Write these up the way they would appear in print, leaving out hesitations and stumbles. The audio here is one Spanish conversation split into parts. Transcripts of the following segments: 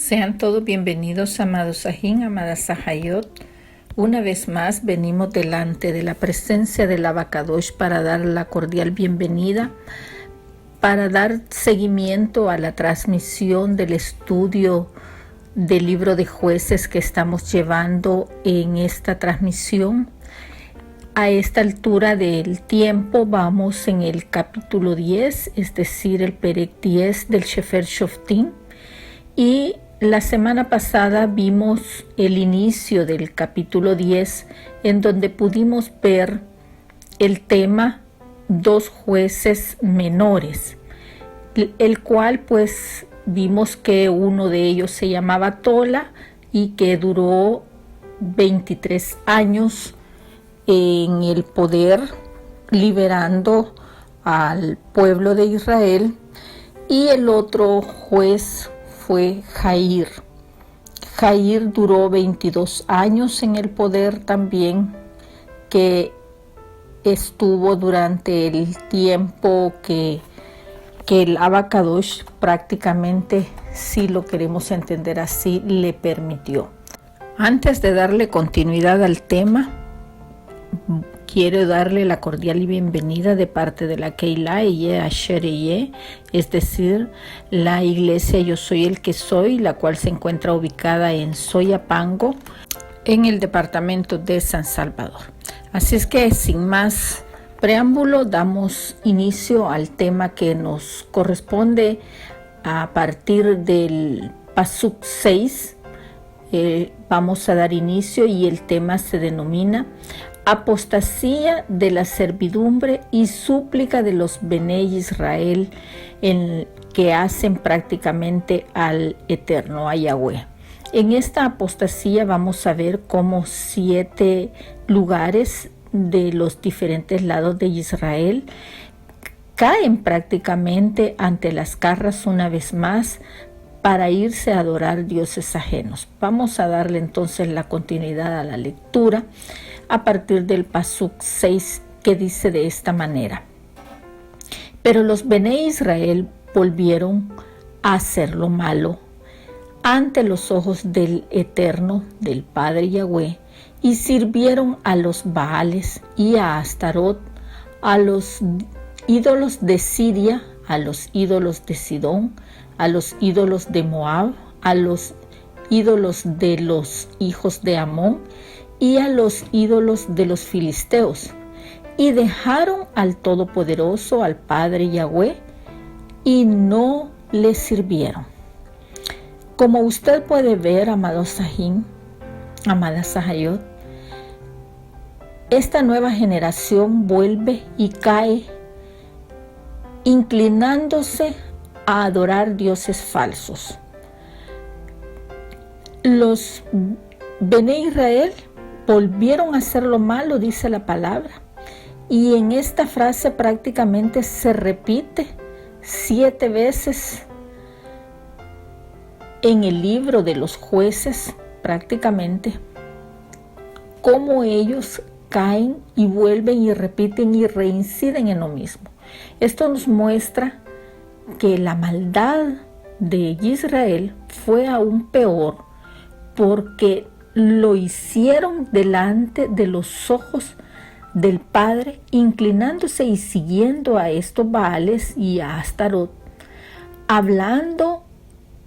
Sean todos bienvenidos, amados Sajín, amadas Sahayot. Una vez más venimos delante de la presencia del Abacadosh para dar la cordial bienvenida, para dar seguimiento a la transmisión del estudio del libro de Jueces que estamos llevando en esta transmisión. A esta altura del tiempo vamos en el capítulo 10, es decir, el Perek 10 del Sefer Shoftim. Y la semana pasada vimos el inicio del capítulo 10, en donde pudimos ver el tema dos jueces menores, el cual pues vimos que uno de ellos se llamaba Tola y que duró 23 años en el poder, liberando al pueblo de Israel, y el otro juez fue Jair. Jair duró 22 años en el poder también, que estuvo durante el tiempo que el Abacadosh prácticamente, si lo queremos entender así, le permitió. Antes de darle continuidad al tema, quiero darle la cordial bienvenida de parte de la Keilah Eye Asher Eye, es decir, la iglesia Yo Soy el que Soy, la cual se encuentra ubicada en Soyapango, en el departamento de San Salvador. Así es que sin más preámbulo, damos inicio al tema que nos corresponde a partir del Pasuk 6. Vamos a dar inicio y el tema se denomina Apostasía de la servidumbre y súplica de los Benei Israel, que hacen prácticamente al Eterno, a Yahweh. En esta apostasía vamos a ver cómo 7 lugares de los diferentes lados de Israel caen prácticamente ante las carras una vez más para irse a adorar dioses ajenos. Vamos a darle entonces la continuidad a la lectura a partir del Pasuk 6, que dice de esta manera: Pero los Benei Israel volvieron a hacer lo malo ante los ojos del Eterno, del Padre Yahweh, y sirvieron a los Baales y a Astarot, a los ídolos de Siria, a los ídolos de Sidón, a los ídolos de Moab, a los ídolos de los hijos de Amón y a los ídolos de los filisteos, y dejaron al Todopoderoso, al Padre Yahweh, y no le sirvieron. Como usted puede ver, amado Sajín, amada Sahayot, esta nueva generación vuelve y cae inclinándose a adorar dioses falsos. Los Benei Israel volvieron a hacer lo malo, dice la palabra, y en esta frase prácticamente se repite 7 veces en el libro de los jueces, prácticamente, cómo ellos caen y vuelven y repiten y reinciden en lo mismo. Esto nos muestra que la maldad de Israel fue aún peor, porque lo hicieron delante de los ojos del Padre, inclinándose y siguiendo a estos Baales y a Astarot. Hablando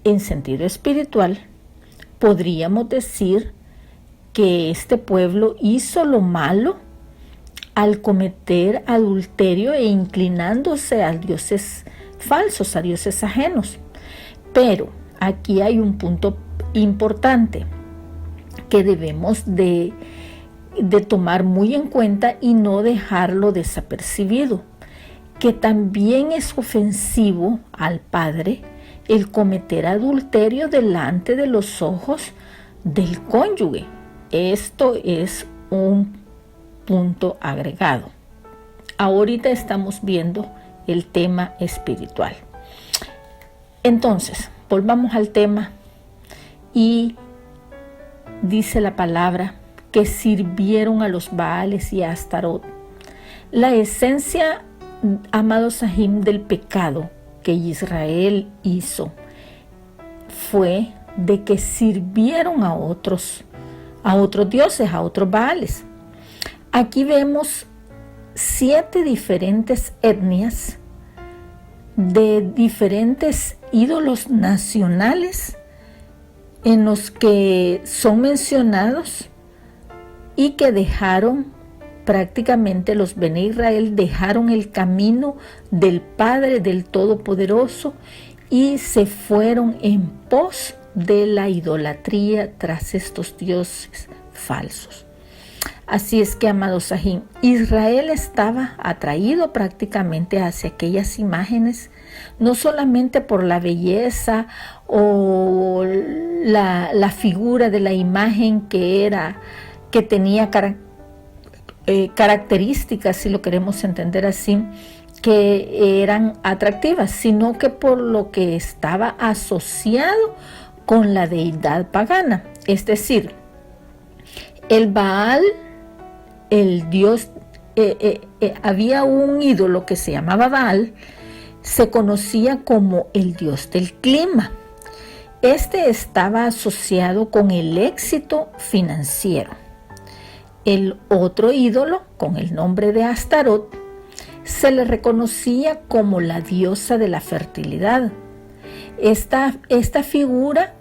en sentido espiritual, podríamos decir que este pueblo hizo lo malo al cometer adulterio e inclinándose a dioses falsos, a dioses ajenos. Pero aquí hay un punto importante que debemos de tomar muy en cuenta y no dejarlo desapercibido, que también es ofensivo al Padre el cometer adulterio delante de los ojos del cónyuge. Esto es un punto agregado. Ahorita estamos viendo el tema espiritual. Entonces, volvamos al tema y dice la palabra que sirvieron a los Baales y a Astarot. La esencia, amado Sahim, del pecado que Israel hizo fue de que sirvieron a otros dioses, a otros baales. Aquí vemos 7 diferentes etnias de diferentes ídolos nacionales en los que son mencionados y que dejaron prácticamente los Bene Israel, dejaron el camino del Padre del Todopoderoso y se fueron en pos de la idolatría tras estos dioses falsos. Así es que, amados Sajín, Israel estaba atraído prácticamente hacia aquellas imágenes, no solamente por la belleza o la figura de la imagen que tenía características, si lo queremos entender así, que eran atractivas, sino que por lo que estaba asociado con la deidad pagana. Es decir, el Baal, el dios, había un ídolo que se llamaba Baal, se conocía como el dios del clima. Este estaba asociado con el éxito financiero. El otro ídolo, con el nombre de Astarot, se le reconocía como la diosa de la fertilidad. Esta figura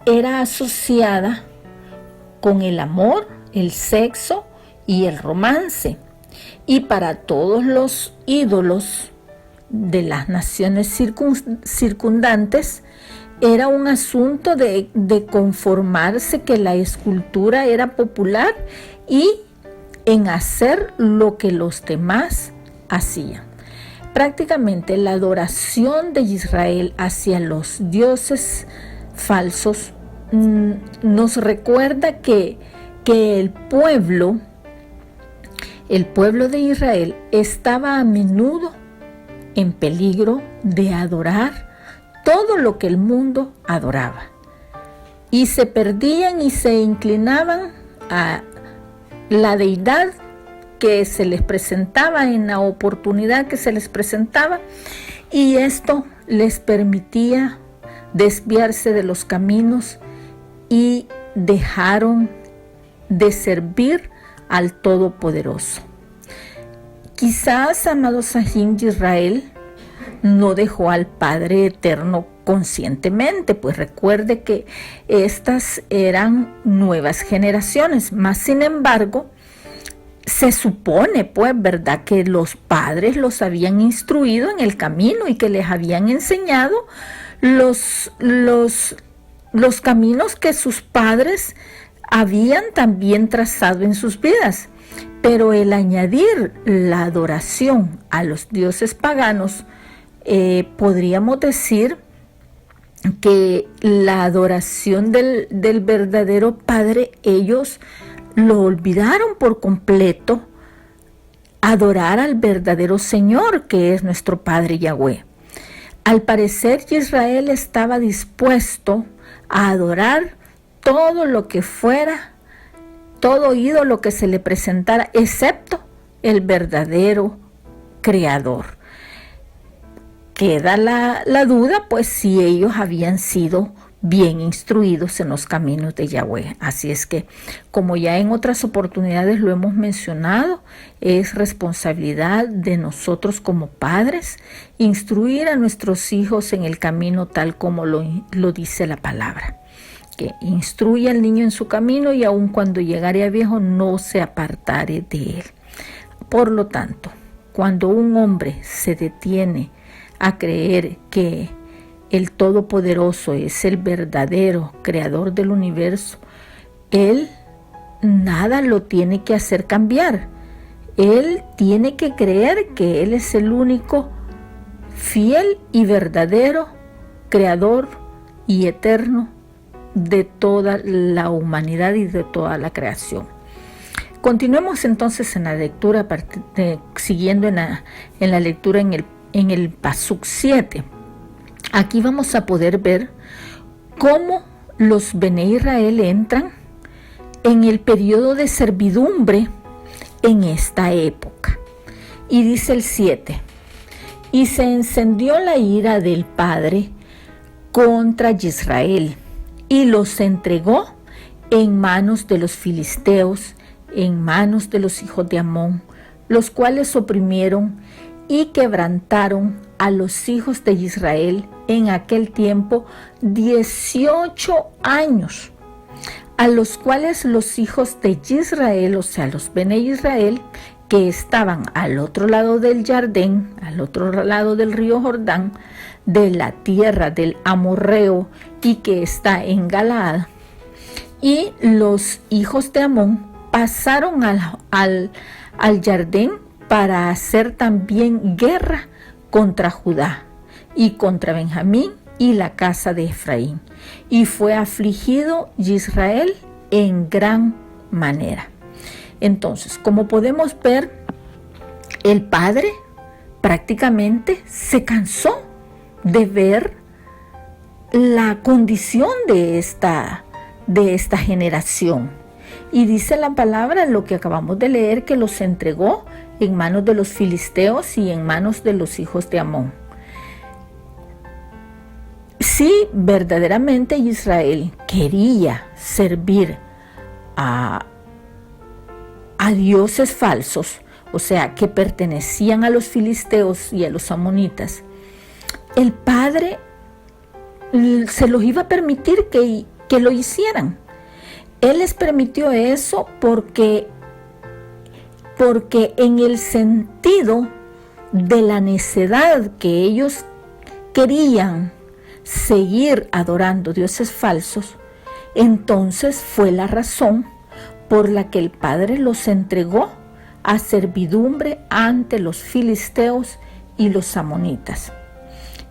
era asociada con el amor, el sexo y el romance. Y para todos los ídolos de las naciones circundantes, era un asunto de conformarse que la escultura era popular y en hacer lo que los demás hacían. Prácticamente la adoración de Israel hacia los dioses falsos nos recuerda que el pueblo de Israel estaba a menudo en peligro de adorar todo lo que el mundo adoraba, y se perdían y se inclinaban a la deidad que se les presentaba en la oportunidad que se les presentaba, y esto les permitía desviarse de los caminos y dejaron de servir al Todopoderoso. Quizás, amados Sajín, Israel no dejó al Padre Eterno conscientemente, pues recuerde que estas eran nuevas generaciones, más sin embargo, se supone, pues, ¿verdad?, que los padres los habían instruido en el camino y que les habían enseñado los caminos que sus padres habían también trazado en sus vidas. Pero el añadir la adoración a los dioses paganos, podríamos decir que la adoración del verdadero Padre, ellos lo olvidaron por completo, adorar al verdadero Señor, que es nuestro Padre Yahweh. Al parecer, Israel estaba dispuesto a adorar todo lo que fuera, todo ídolo que se le presentara, excepto el verdadero Creador. Queda la duda, pues, si ellos habían sido bien instruidos en los caminos de Yahweh. Así es que, como ya en otras oportunidades lo hemos mencionado, es responsabilidad de nosotros como padres instruir a nuestros hijos en el camino tal como lo dice la palabra. Que instruye al niño en su camino y aun cuando llegare a viejo no se apartare de él. Por lo tanto, cuando un hombre se detiene a creer que el Todopoderoso es el verdadero creador del universo, él nada lo tiene que hacer cambiar. Él tiene que creer que él es el único fiel y verdadero creador y eterno de toda la humanidad y de toda la creación. Continuemos entonces en la lectura, siguiendo en la lectura en el Pasuk 7. Aquí vamos a poder ver cómo los Bene Israel entran en el periodo de servidumbre en esta época. Y dice el 7: y se encendió la ira del Padre contra Israel y los entregó en manos de los filisteos, en manos de los hijos de Amón, los cuales oprimieron y quebrantaron a los hijos de Israel en aquel tiempo 18 años, a los cuales los hijos de Israel, o sea, los Bene Israel, que estaban al otro lado del Jordán, al otro lado del río Jordán, de la tierra del Amorreo y que está en Galaad, y los hijos de Amón pasaron al Jordán para hacer también guerra contra Judá y contra Benjamín y la casa de Efraín. Y fue afligido Israel en gran manera. Entonces, como podemos ver, el padre prácticamente se cansó de ver la condición de esta generación. Y dice la palabra, lo que acabamos de leer, que los entregó en manos de los filisteos y en manos de los hijos de Amón. Si verdaderamente Israel quería servir a dioses falsos, o sea, que pertenecían a los filisteos y a los amonitas, el padre se los iba a permitir que lo hicieran. Él les permitió eso porque en el sentido de la necedad que ellos querían seguir adorando dioses falsos, entonces fue la razón por la que el padre los entregó a servidumbre ante los filisteos y los amonitas,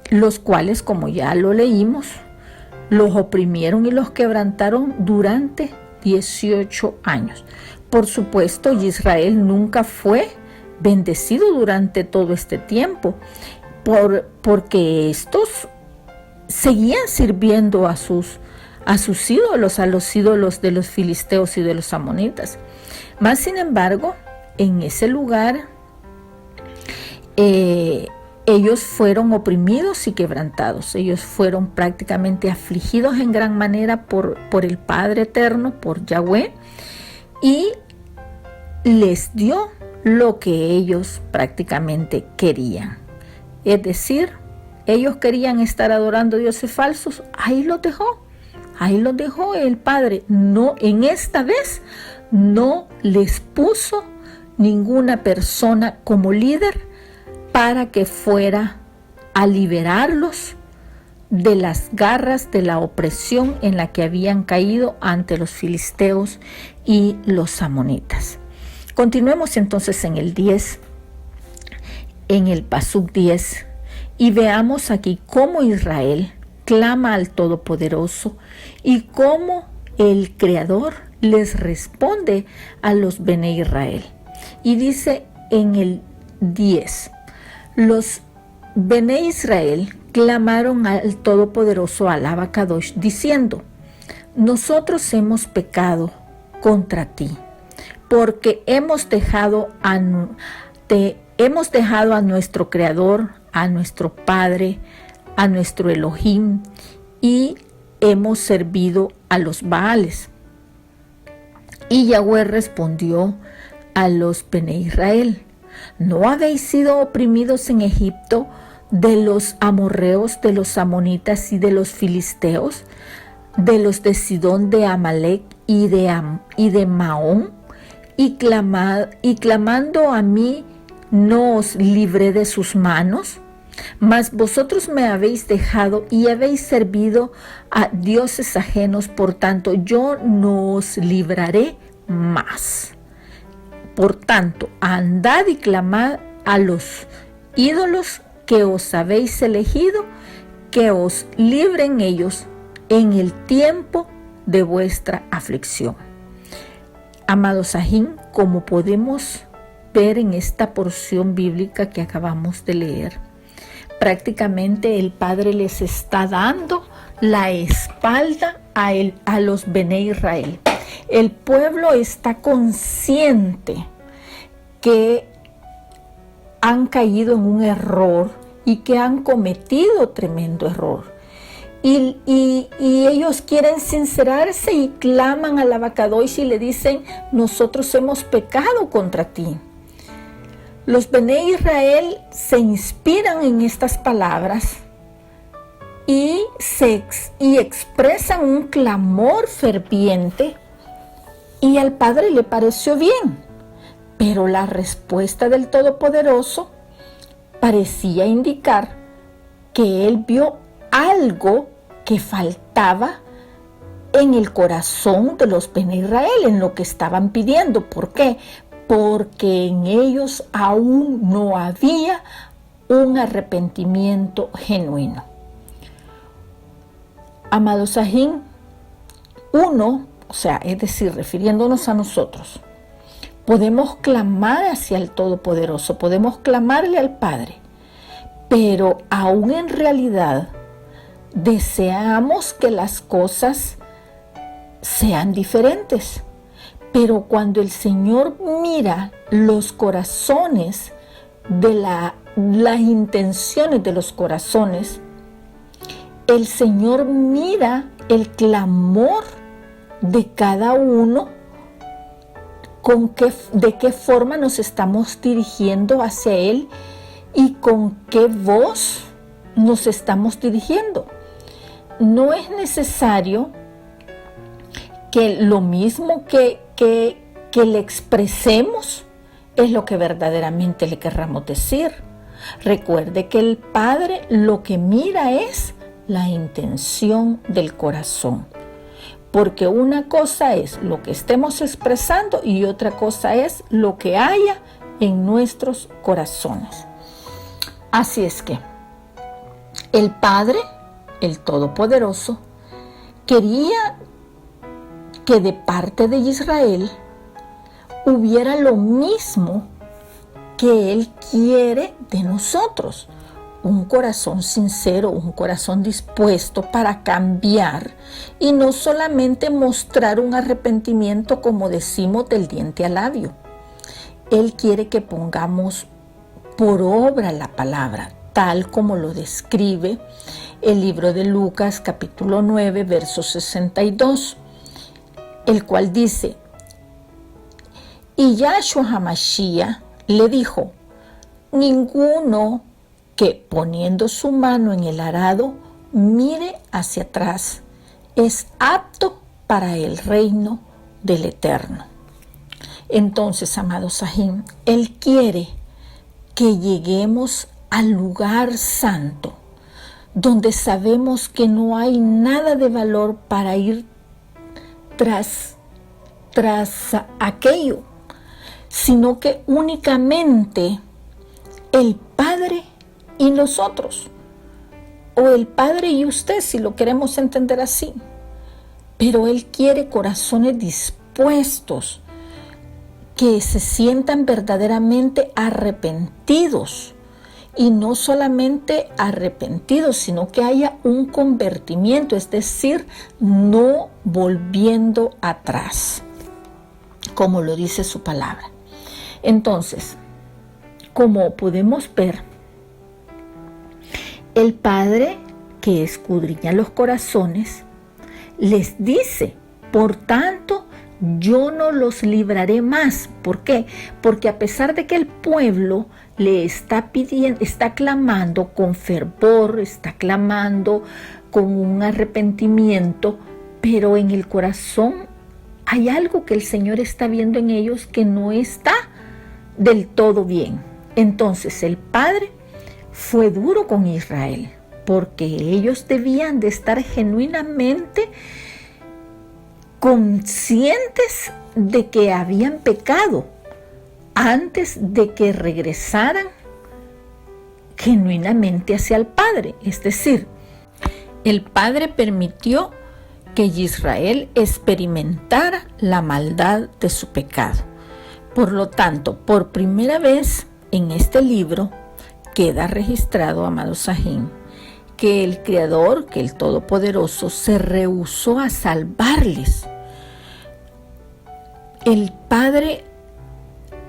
los cuales, como ya lo leímos, los oprimieron y los quebrantaron durante 18 años. Por supuesto, Israel nunca fue bendecido durante todo este tiempo, porque estos seguían sirviendo a sus ídolos, a los ídolos de los filisteos y de los amonitas. Mas, sin embargo, en ese lugar ellos fueron oprimidos y quebrantados. Ellos fueron prácticamente afligidos en gran manera por el Padre Eterno, por Yahweh, y les dio lo que ellos prácticamente querían. Es decir, ellos querían estar adorando dioses falsos, ahí los dejó el Padre. No, en esta vez no les puso ninguna persona como líder para que fuera a liberarlos de las garras de la opresión en la que habían caído ante los filisteos y los amonitas. Continuemos entonces en el 10, en el Pasuk 10, y veamos aquí cómo Israel clama al Todopoderoso y cómo el Creador les responde a los Bene Israel. Y dice en el 10, los Bene Israel clamaron al Todopoderoso, al Abacadosh, diciendo: nosotros hemos pecado contra ti, porque hemos dejado a nuestro Creador, a nuestro Padre, a nuestro Elohim, y hemos servido a los Baales. Y Yahweh respondió a los Bene Israel: ¿no habéis sido oprimidos en Egipto de los amorreos, de los amonitas y de los filisteos, de los de Sidón, de Amalek y de Maón? Y clamando a mí, ¿no os libré de sus manos? Mas vosotros me habéis dejado y habéis servido a dioses ajenos, por tanto yo no os libraré más. Por tanto, andad y clamad a los ídolos que os habéis elegido, que os libren ellos en el tiempo de vuestra aflicción. Amados Sajín, como podemos ver en esta porción bíblica que acabamos de leer, prácticamente el Padre les está dando la espalda a los Bene Israel. El pueblo está consciente que han caído en un error y que han cometido tremendo error. y ellos quieren sincerarse y claman al Abacadosh y le dicen: nosotros hemos pecado contra ti. Los Bené Israel se inspiran en estas palabras y expresan un clamor ferviente, y al Padre le pareció bien, pero la respuesta del Todopoderoso parecía indicar que él vio algo que faltaba en el corazón de los Bené Israel, en lo que estaban pidiendo. ¿Por qué? Porque en ellos aún no había un arrepentimiento genuino. Amados Sajín, es decir, refiriéndonos a nosotros, podemos clamar hacia el Todopoderoso, podemos clamarle al Padre, pero aún en realidad deseamos que las cosas sean diferentes. Pero cuando el Señor mira los corazones, las intenciones de los corazones, el Señor mira el clamor de cada uno, de qué forma nos estamos dirigiendo hacia Él y con qué voz nos estamos dirigiendo. No es necesario que lo mismo que le expresemos es lo que verdaderamente le querramos decir. Recuerde que el Padre lo que mira es la intención del corazón, porque una cosa es lo que estemos expresando y otra cosa es lo que haya en nuestros corazones. Así es que el Padre, el Todopoderoso, quería que de parte de Israel hubiera lo mismo que Él quiere de nosotros: un corazón sincero, un corazón dispuesto para cambiar y no solamente mostrar un arrepentimiento, como decimos, del diente al labio. Él quiere que pongamos por obra la palabra, tal como lo describe el libro de Lucas, capítulo 9, verso 62, el cual dice: y Yahshua HaMashiach le dijo: ninguno que poniendo su mano en el arado mire hacia atrás es apto para el reino del Eterno. Entonces, amados Sajín, Él quiere que lleguemos al lugar santo, donde sabemos que no hay nada de valor para ir tras aquello, sino que únicamente el Padre y nosotros, o el Padre y usted, si lo queremos entender así. Pero Él quiere corazones dispuestos, que se sientan verdaderamente arrepentidos, y no solamente arrepentidos, sino que haya un convertimiento, es decir, no volviendo atrás, como lo dice su palabra. Entonces, como podemos ver, el Padre, que escudriña los corazones, les dice: por tanto, yo no los libraré más. ¿Por qué? Porque a pesar de que el pueblo le está pidiendo, está clamando con fervor, está clamando con un arrepentimiento, pero en el corazón hay algo que el Señor está viendo en ellos que no está del todo bien. Entonces el Padre fue duro con Israel, porque ellos debían de estar genuinamente conscientes de que habían pecado antes de que regresaran genuinamente hacia el Padre. Es decir, el Padre permitió que Israel experimentara la maldad de su pecado. Por lo tanto, por primera vez en este libro queda registrado, amados Sajín, que el Creador, que el Todopoderoso, se rehusó a salvarles. El Padre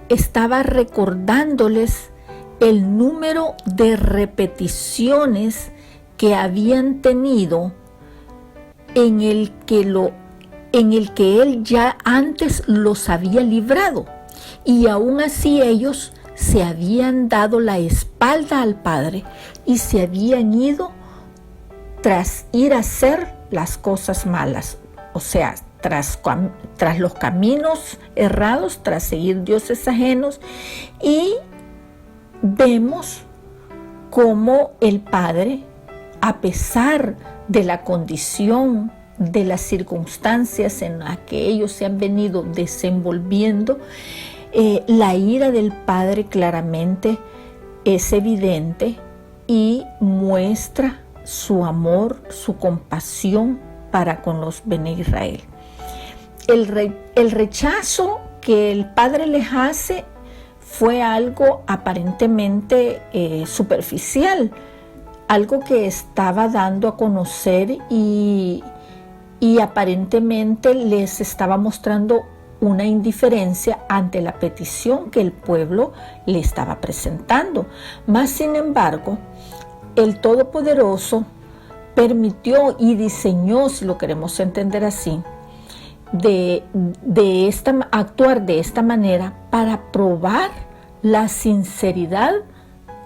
estaba recordándoles el número de repeticiones que habían tenido en el que Él ya antes los había librado, y aún así ellos se habían dado la espalda al Padre y se habían ido tras ir a hacer las cosas malas, o sea, tras los caminos errados, tras seguir dioses ajenos. Y vemos cómo el Padre, a pesar de la condición, de las circunstancias en las que ellos se han venido desenvolviendo, la ira del Padre claramente es evidente y muestra su amor, su compasión para con los Bene Israel. El rechazo que el Padre les hace fue algo aparentemente superficial, algo que estaba dando a conocer y aparentemente les estaba mostrando una indiferencia ante la petición que el pueblo le estaba presentando. Mas, sin embargo, el Todopoderoso permitió y diseñó, si lo queremos entender así, actuar de esta manera para probar la sinceridad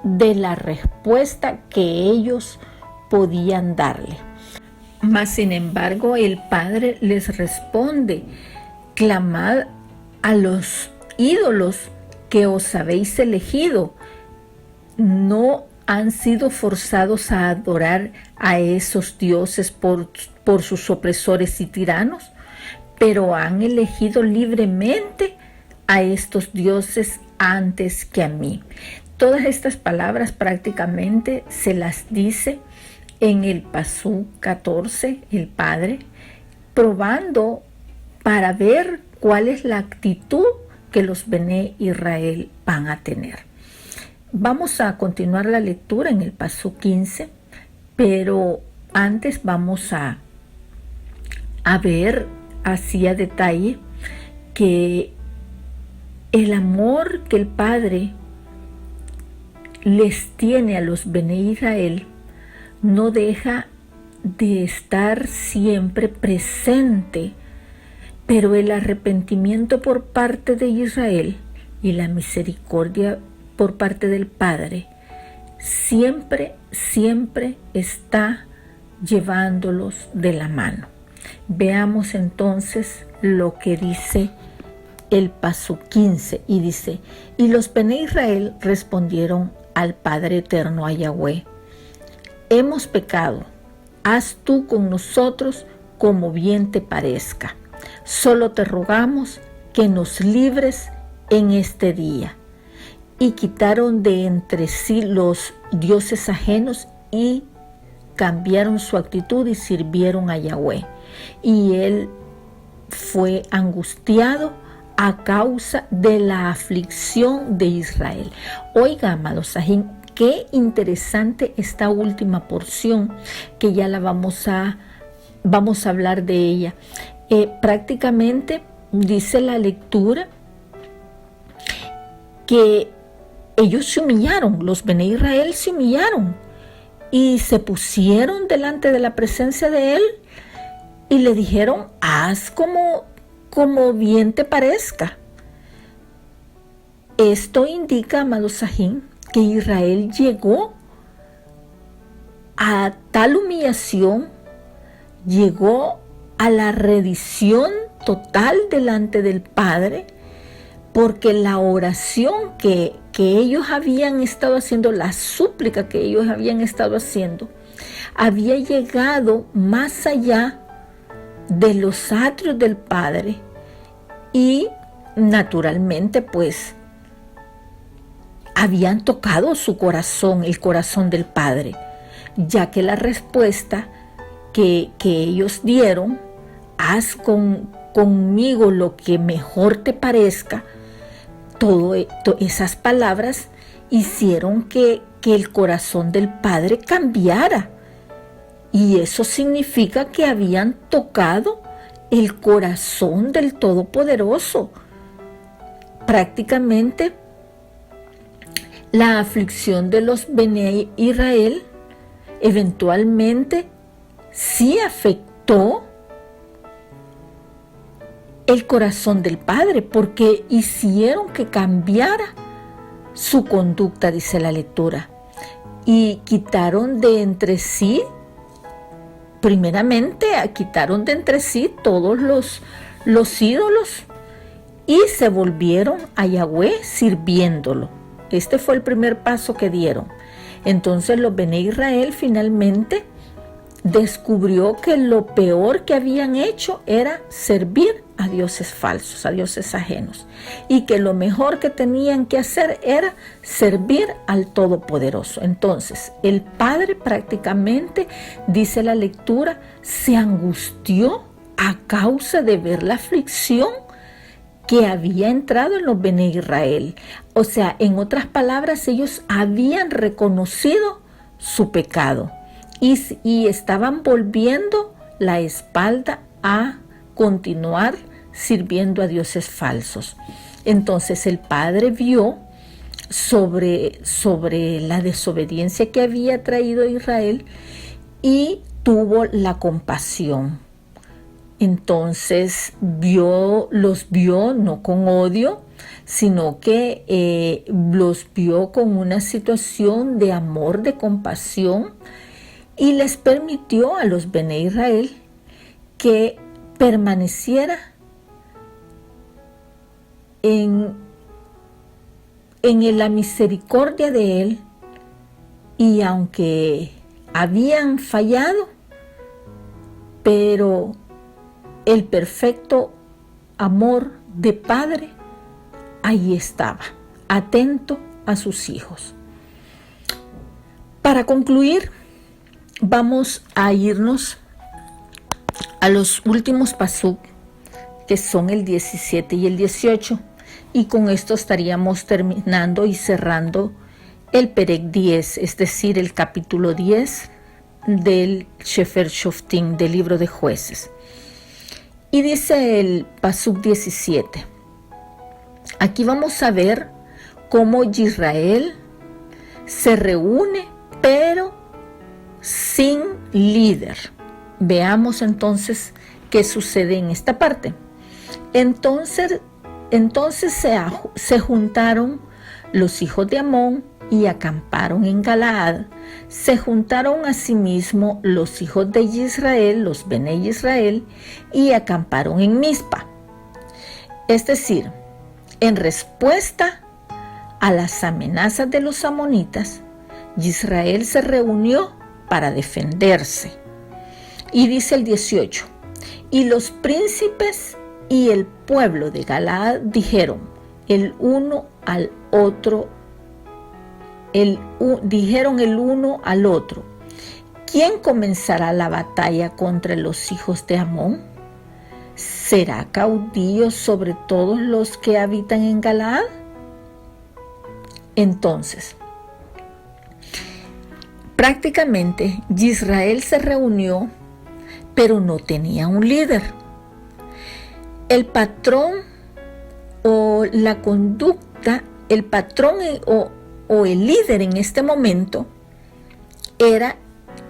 de la respuesta que ellos podían darle. Mas, sin embargo, el Padre les responde: clamad a los ídolos que os habéis elegido. No han sido forzados a adorar a esos dioses por sus opresores y tiranos, pero han elegido libremente a estos dioses antes que a mí. Todas estas palabras prácticamente se las dice en el Pasú 14, el Padre, probando para ver cuál es la actitud que los Bene Israel van a tener. Vamos a continuar la lectura en el Pasú 15, pero antes vamos a ver así a detalle que el amor que el Padre les tiene a los Bene Israel no deja de estar siempre presente, pero el arrepentimiento por parte de Israel y la misericordia por parte del Padre siempre está llevándolos de la mano. Veamos entonces lo que dice el Pasú 15, y dice: y los Bene Israel respondieron al Padre eterno, a Yahweh: hemos pecado, haz tú con nosotros como bien te parezca. Solo te rogamos que nos libres en este día. Y quitaron de entre sí los dioses ajenos y cambiaron su actitud y sirvieron a Yahweh. Y él fue angustiado a causa de la aflicción de Israel. Oiga, amados sajín, qué interesante esta última porción, que ya la vamos a hablar de ella. Prácticamente dice la lectura que ellos se humillaron, los Bene Israel se humillaron y se pusieron delante de la presencia de él y le dijeron: haz como bien te parezca. Esto indica, amado Sajín, que Israel llegó a tal humillación, llegó a la rendición total delante del Padre, porque la oración que ellos habían estado haciendo, la súplica que ellos habían estado haciendo, había llegado más allá de los atrios del Padre y naturalmente pues habían tocado su corazón, el corazón del Padre, ya que la respuesta que ellos dieron: haz conmigo lo que mejor te parezca, esas palabras hicieron que el corazón del Padre cambiara. Y eso significa que habían tocado el corazón del Todopoderoso. Prácticamente la aflicción de los Bene Israel eventualmente sí afectó el corazón del padre, porque hicieron que cambiara su conducta, dice la lectura, y quitaron de entre sí, primeramente quitaron de entre sí todos los ídolos y se volvieron a Yahweh sirviéndolo. Este fue el primer paso que dieron. Entonces los Bene Israel finalmente descubrió que lo peor que habían hecho era servir a dioses falsos, a dioses ajenos, y que lo mejor que tenían que hacer era servir al Todopoderoso. Entonces el padre prácticamente, dice la lectura, se angustió a causa de ver la aflicción que había entrado en los Bene Israel. O sea, en otras palabras, ellos habían reconocido su pecado y estaban volviendo la espalda a continuar sirviendo a dioses falsos. Entonces el padre vio sobre la desobediencia que había traído Israel y tuvo la compasión. Entonces los vio no con odio, sino que los vio con una situación de amor, de compasión, y les permitió a los Bene Israel que permaneciera en la misericordia de él, y aunque habían fallado, pero el perfecto amor de padre ahí estaba, atento a sus hijos. Para concluir, vamos a irnos a los últimos pasuk, que son el 17 y el 18, y con esto estaríamos terminando y cerrando el Perek 10, es decir, el capítulo 10 del Sefer Shoftim, del libro de Jueces. Y dice el pasuk 17, aquí vamos a ver cómo Israel se reúne, pero sin líder. Veamos entonces qué sucede en esta parte. Entonces se juntaron los hijos de Amón y acamparon en Galaad. Se juntaron asimismo los hijos de Israel, los Bene Israel, y acamparon en Mizpa. Es decir, en respuesta a las amenazas de los amonitas, Israel se reunió para defenderse. Y dice el 18, y los príncipes y el pueblo de Galaad dijeron el uno al otro, dijeron el uno al otro, ¿quién comenzará la batalla contra los hijos de Amón? ¿Será caudillo sobre todos los que habitan en Galaad? Entonces, prácticamente Israel se reunió, pero no tenía un líder. El patrón o la conducta, el patrón o el líder en este momento era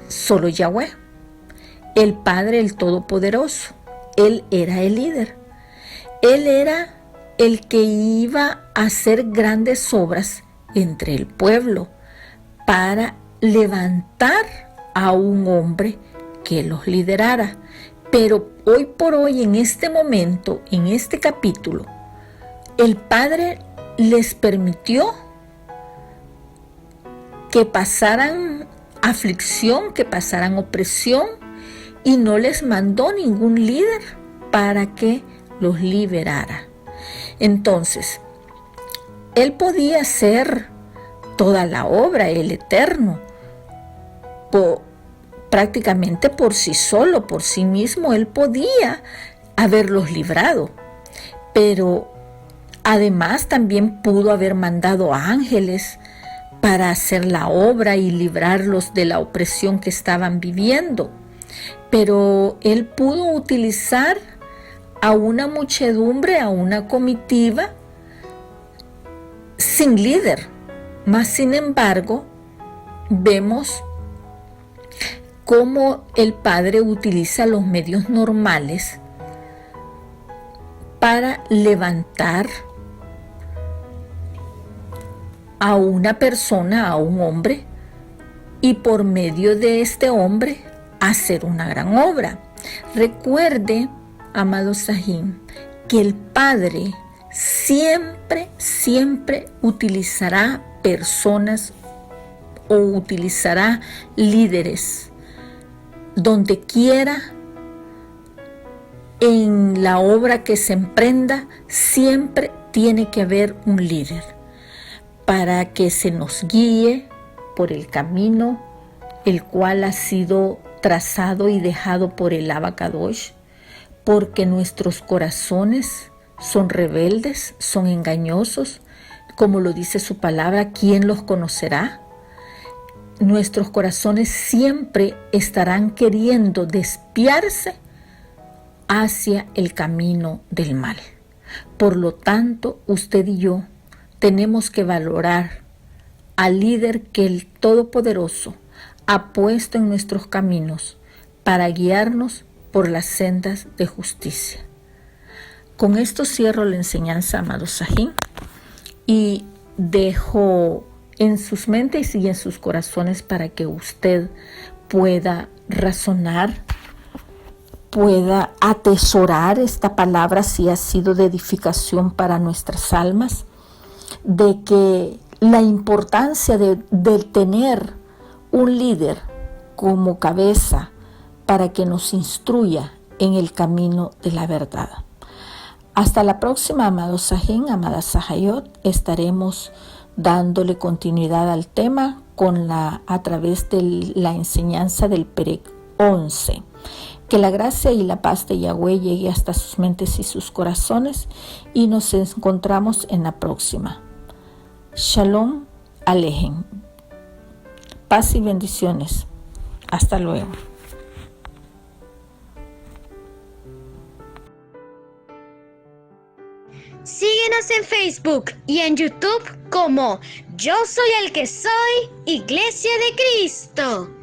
solo Yahweh, el Padre, el Todopoderoso. Él era el líder. Él era el que iba a hacer grandes obras entre el pueblo para levantar a un hombre que los liderara. Pero hoy por hoy, en este momento, en este capítulo, el Padre les permitió que pasaran aflicción, que pasaran opresión, y no les mandó ningún líder para que los liberara. Entonces, Él podía hacer toda la obra, el Eterno, prácticamente por sí solo, por sí mismo. Él podía haberlos librado, pero además también pudo haber mandado ángeles para hacer la obra y librarlos de la opresión que estaban viviendo. Pero Él pudo utilizar a una muchedumbre, a una comitiva sin líder. Mas sin embargo, vemos cómo el Padre utiliza los medios normales para levantar a una persona, a un hombre, y por medio de este hombre hacer una gran obra. Recuerde, amado Sahim, que el Padre siempre utilizará personas o utilizará líderes. Donde quiera, en la obra que se emprenda, siempre tiene que haber un líder para que se nos guíe por el camino el cual ha sido trazado y dejado por el Abacadosh, porque nuestros corazones son rebeldes, son engañosos, como lo dice su palabra, ¿quién los conocerá? Nuestros corazones siempre estarán queriendo desviarse hacia el camino del mal. Por lo tanto, usted y yo tenemos que valorar al líder que el Todopoderoso ha puesto en nuestros caminos para guiarnos por las sendas de justicia. Con esto cierro la enseñanza, amado Sahim, y dejo en sus mentes y en sus corazones para que usted pueda razonar, pueda atesorar esta palabra si ha sido de edificación para nuestras almas, de que la importancia de tener un líder como cabeza para que nos instruya en el camino de la verdad. Hasta la próxima, amados Sahim, amadas Sahayot. Estaremos dándole continuidad al tema a través de la enseñanza del Perek 11. Que la gracia y la paz de Yahweh llegue hasta sus mentes y sus corazones, y nos encontramos en la próxima. Shalom Alejem. Paz y bendiciones. Hasta luego. Síguenos en Facebook y en YouTube como Yo Soy el que Soy, Iglesia de Cristo.